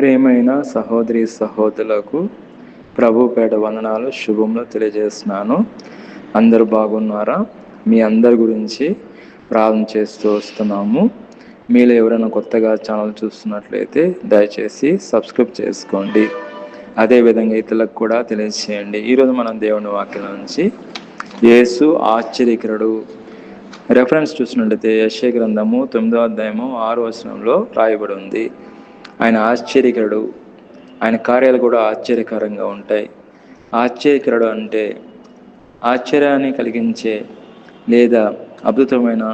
ప్రియమైన సహోదరి సహోదరులకు ప్రభు పేట వందనాలు శుభంలో తెలియజేస్తున్నాను. అందరూ బాగున్నారా? మీ అందరి గురించి ప్రార్థన చేస్తూ వస్తున్నాము. మీలో ఎవరైనా కొత్తగా ఛానల్ చూస్తున్నట్లయితే దయచేసి సబ్స్క్రైబ్ చేసుకోండి. అదేవిధంగా ఇతరులకు కూడా తెలియజేయండి. ఈరోజు మనం దేవుని వాక్యం నుంచి యేసు ఆశ్చర్యకరుడు రెఫరెన్స్ చూసినట్లయితే యెషయా గ్రంథము 9వ అధ్యాయము 6వ వచనంలో రాయబడి ఉంది. ఆయన ఆశ్చర్యకరుడు, ఆయన కార్యాలు కూడా ఆశ్చర్యకరంగా ఉంటాయి. ఆశ్చర్యకరుడు అంటే ఆశ్చర్యాన్ని కలిగించే లేదా అద్భుతమైన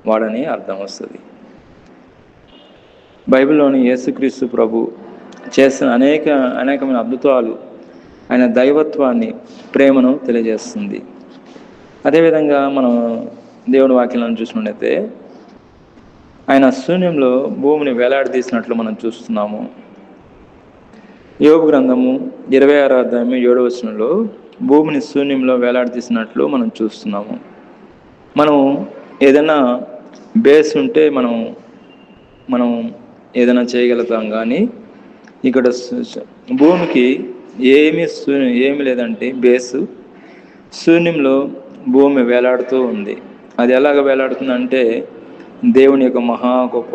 వాడని అర్థం వస్తుంది. బైబిల్లోని యేసుక్రీస్తు ప్రభు చేసిన అనేకమైన అద్భుతాలు ఆయన దైవత్వాన్ని, ప్రేమను తెలియజేస్తుంది. అదేవిధంగా మనం దేవుని వాక్యాలను చూసినట్లయితే ఆయన శూన్యంలో భూమిని వేలాడదీసినట్లు మనం చూస్తున్నాము. యోబు గ్రంథము 26వ అధ్యాయము 7వ వచనంలో భూమిని శూన్యంలో వేలాడదీసినట్లు మనం చూస్తున్నాము. మనం ఏదైనా బేస్ ఉంటే మనం ఏదైనా చేయగలుగుతాం, కానీ ఇక్కడ భూమికి ఏమి లేదంటే బేసు శూన్యంలో భూమి వేలాడుతూ ఉంది. అది ఎలాగ వేలాడుతుందంటే దేవుని యొక్క మహా గొప్ప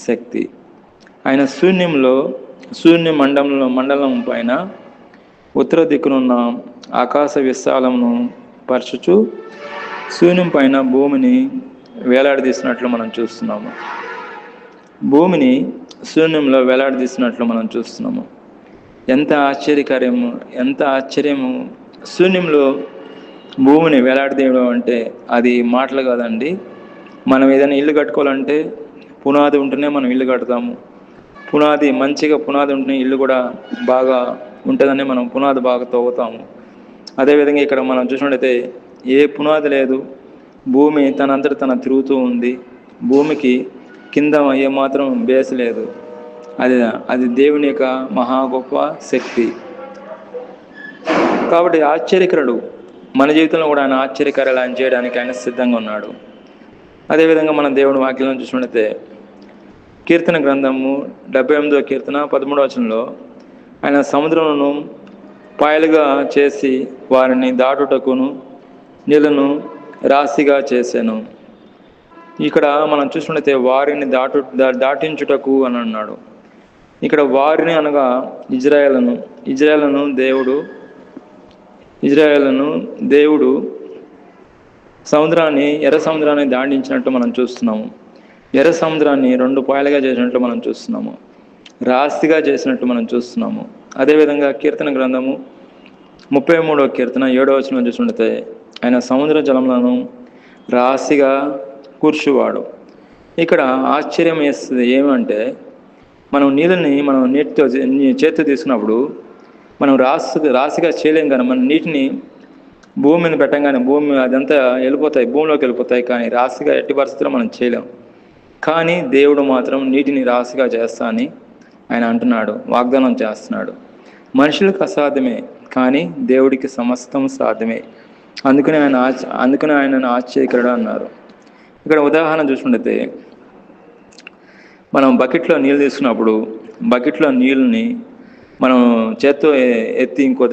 శక్తి. ఆయన శూన్య మండలం పైన ఉత్తర దిక్కునున్న ఆకాశ విశాలమును పరచుచు శూన్యం పైన భూమిని వేలాడదీసినట్లు మనం చూస్తున్నాము. భూమిని శూన్యంలో వేలాడదీసినట్లు మనం చూస్తున్నాము. ఎంత ఆశ్చర్యము! శూన్యంలో భూమిని వేలాడదీయడం అంటే అది మాటలు కాదండి. మనం ఏదైనా ఇల్లు కట్టుకోవాలంటే పునాది ఉంటేనే మనం ఇల్లు కడతాము. మంచిగా పునాది ఉంటేనే ఇల్లు కూడా బాగా ఉంటుందని మనం పునాది బాగా తవ్వుతాము. అదేవిధంగా ఇక్కడ మనం చూసినట్టయితే ఏ పునాది లేదు, భూమి తనంతట తన తిరుగుతూ ఉంది. భూమికి కింద ఏమాత్రం బేస్ లేదు. అది దేవుని యొక్క మహా గొప్ప శక్తి. కాబట్టి ఆశ్చర్యకరుడు. మన జీవితంలో కూడా ఆయన ఆశ్చర్యకార్యాలు ఆయన చేయడానికి ఆయన సిద్ధంగా ఉన్నాడు. అదేవిధంగా మనం దేవుని వాక్యాలను చూసినట్లయితే కీర్తన గ్రంథము 78వ కీర్తన 13వ వచనంలో ఆయన సముద్రమును పాయలుగా చేసి వారిని దాటుటకును నీళ్లను రాశిగా చేశాను. ఇక్కడ మనం చూసినట్లయితే వారిని దాటించుటకు అని అన్నాడు. ఇక్కడ వారిని అనగా ఇజ్రాయేలును దేవుడు ఎర్ర సముద్రాన్ని దాటించినట్టు మనం చూస్తున్నాము. ఎర్ర సముద్రాన్ని 2 పాయలుగా చేసినట్లు మనం చూస్తున్నాము. రాశిగా చేసినట్టు మనం చూస్తున్నాము. అదేవిధంగా కీర్తన గ్రంథము 33వ కీర్తన 7వ వచనం చూసినట్లయితే ఆయన సముద్ర జలములను రాశిగా కూర్చువాడు. ఇక్కడ ఆశ్చర్యం వేస్తుంది ఏమంటే మనం చేతితో తీసుకున్నప్పుడు మనం రాశిగా చేయలేం, కానీ మన నీటిని భూమి మీద పెట్టంగానే భూమి అదంతా భూమిలోకి వెళ్ళిపోతాయి. కానీ రాశిగా ఎట్టి పరిస్థితుల్లో మనం చేయలేం. కానీ దేవుడు మాత్రం నీటిని రాశిగా చేస్తా అని ఆయన అంటున్నాడు, వాగ్దానం చేస్తున్నాడు. మనుషులకు అసాధ్యమే, కానీ దేవుడికి సమస్తం సాధ్యమే. అందుకని ఆయన ఆశ్చర్యకరుడు అన్నారు. ఇక్కడ ఉదాహరణ చూసుకుంటే మనం బకెట్లో నీళ్ళు తీసుకున్నప్పుడు బకెట్లో నీళ్ళని మనం చేత్తో ఎత్తి ఇంకో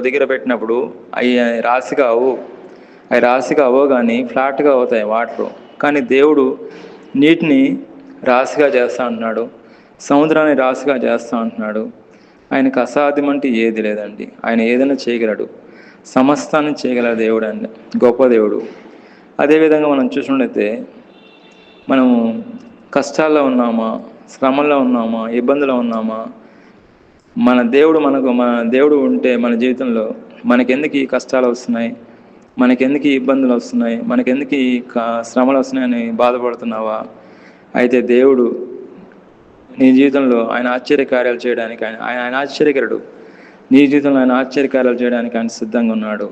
దగ్గర పెట్టినప్పుడు అవి రాశిగా అవ్వవు, కానీ ఫ్లాట్గా అవుతాయి వాటర్. కానీ దేవుడు నీటిని రాశిగా చేస్తా అంటున్నాడు, సముద్రాన్ని రాశిగా చేస్తా అంటున్నాడు. ఆయనకు అసాధ్యం అంటే ఏది లేదండి. ఆయన ఏదైనా చేయగలడు, సమస్తాన్ని చేయగల దేవుడు అండి, గొప్ప దేవుడు. అదేవిధంగా మనం చూసినట్లయితే మనం కష్టాల్లో ఉన్నామా, శ్రమల్లో ఉన్నామా, ఇబ్బందులో ఉన్నామా, మన దేవుడు ఉంటే మన జీవితంలో మనకెందుకు ఈ కష్టాలు వస్తున్నాయి, మనకెందుకు ఈ ఇబ్బందులు వస్తున్నాయి, మనకెందుకు ఈ శ్రమలు వస్తున్నాయని బాధపడుతున్నావా? అయితే దేవుడు నీ జీవితంలో ఆయన ఆశ్చర్యకార్యాలు చేయడానికి ఆయన ఆశ్చర్యకరుడు. నీ జీవితంలో ఆయన ఆశ్చర్యకార్యాలు చేయడానికి ఆయన సిద్ధంగా ఉన్నాడు.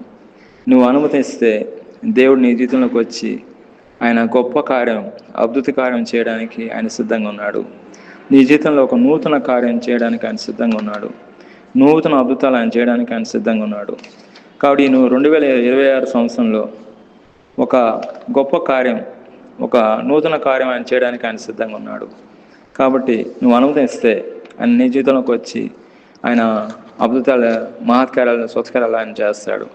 నువ్వు అనుమతిస్తే దేవుడు నీ జీవితంలోకి వచ్చి ఆయన గొప్ప కార్యం, అద్భుత కార్యం చేయడానికి ఆయన సిద్ధంగా ఉన్నాడు. నీ జీవితంలో ఒక నూతన కార్యం చేయడానికి ఆయన సిద్ధంగా ఉన్నాడు. నూతన అద్భుతాలు ఆయన చేయడానికి ఆయన సిద్ధంగా ఉన్నాడు. కాబట్టి నువ్వు 2026 సంవత్సరంలో ఒక గొప్ప కార్యం, ఒక నూతన కార్యం ఆయన చేయడానికి ఆయన సిద్ధంగా ఉన్నాడు. కాబట్టి నువ్వు అనుమతిస్తే ఆయన నీ జీవితంలోకి వచ్చి ఆయన అద్భుతాల మహత్కార్యాలను స్వచ్ఛకార్యాలు ఆయన చేస్తాడు.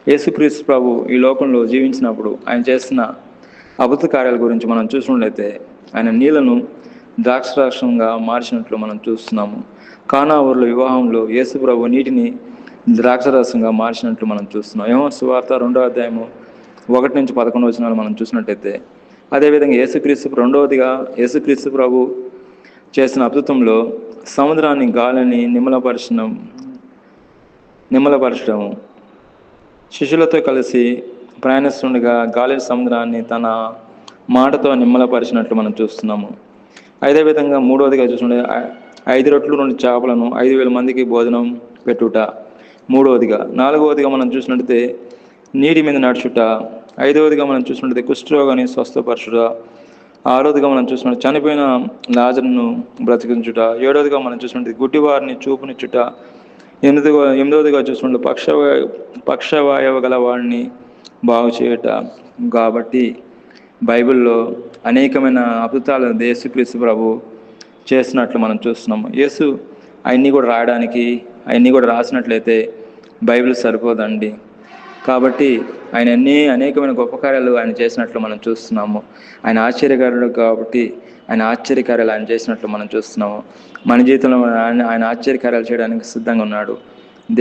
యేసుక్రీస్తు ప్రభు ఈ లోకంలో జీవించినప్పుడు ఆయన చేసిన అద్భుత కార్యాల గురించి మనం చూసినట్లయితే ఆయన నీళ్లను ద్రాక్షరసంగా మార్చినట్లు మనం చూస్తున్నాము. కానా ఊరిలో వివాహంలో యేసు ప్రభు నీటిని ద్రాక్షరసంగా మార్చినట్లు మనం చూస్తున్నాం. యోహాను సువార్త 2వ అధ్యాయము 1-11 మనం చూసినట్టయితే అదేవిధంగా యేసుక్రీస్తు ప్రభు చేసిన అద్భుతంలో సముద్రాన్ని గాలిని నిమ్మలపరచడం, శిష్యులతో కలిసి ప్రయాణిస్తుండగా గాలి సముద్రాన్ని తన మాటతో నిమ్మలపరిచినట్లు మనం చూస్తున్నాము. అదేవిధంగా 3వదిగా చూస్తుంటే 5 రొట్టెలు 2 చేపలను 5,000 మందికి భోజనం పెట్టుట 3వదిగా. 4వదిగా మనం చూసినట్లయితే నీటి మీద నడుచుట. 5వదిగా మనం చూసినట్లయితే కుష్ఠరోగాన్ని స్వస్థపరచుట. 6వదిగా మనం చూసినట్టు చనిపోయిన లాజరును బ్రతికించుట. 7వదిగా మనం చూసినట్టు గుడ్డివారిని చూపునిచ్చుట. 8వదిగా చూసినట్టు పక్షవాయువు గల వాడిని బాగు చేయుట. కాబట్టి బైబిల్లో అనేకమైన అద్భుతాలు యేసుక్రీస్తు ప్రభు చేసినట్లు మనం చూస్తున్నాము. యేసు అవన్నీ కూడా రాయడానికి అవన్నీ కూడా రాసినట్లయితే బైబిల్ సరిపోదండి. కాబట్టి ఆయన అనేకమైన గొప్ప కార్యాలు ఆయన చేసినట్లు మనం చూస్తున్నాము. ఆయన ఆశ్చర్యకారుడు కాబట్టి ఆయన ఆశ్చర్యకార్యాలు ఆయన చేసినట్లు మనం చూస్తున్నాము. మన జీవితంలో ఆయన ఆశ్చర్యకార్యాలు చేయడానికి సిద్ధంగా ఉన్నాడు.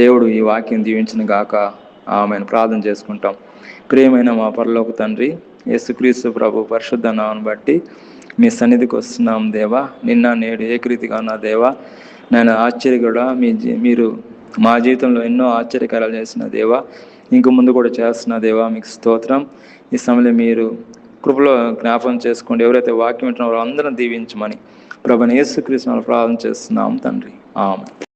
దేవుడు ఈ వాక్యం దీవించిన గాక. ఆమెను ప్రార్థన చేసుకుంటాం. ప్రియమైన మా పరలోక తండ్రి, యేసుక్రీస్తు ప్రభు పరిశుద్ధ నామమును బట్టి మీ సన్నిధికి వస్తున్నాం దేవా. నిన్న నేడు ఏకరీతిగా ఉన్న దేవా, నేను ఆశ్చర్యకుడా, మీరు మా జీవితంలో ఎన్నో ఆశ్చర్యకార్యాలు చేసిన దేవా, ఇంక ముందు కూడా చేస్తున్న దేవా, మీకు స్తోత్రం. ఈ సమయంలో మీరు కృపలో జ్ఞాపకం చేసుకోండి. ఎవరైతే వాక్యం వింటున్నారో అందరం దీవించమని ప్రభువైన యేసుక్రీస్తు నామములో ప్రార్థన చేస్తున్నాం తండ్రి. ఆమేన్.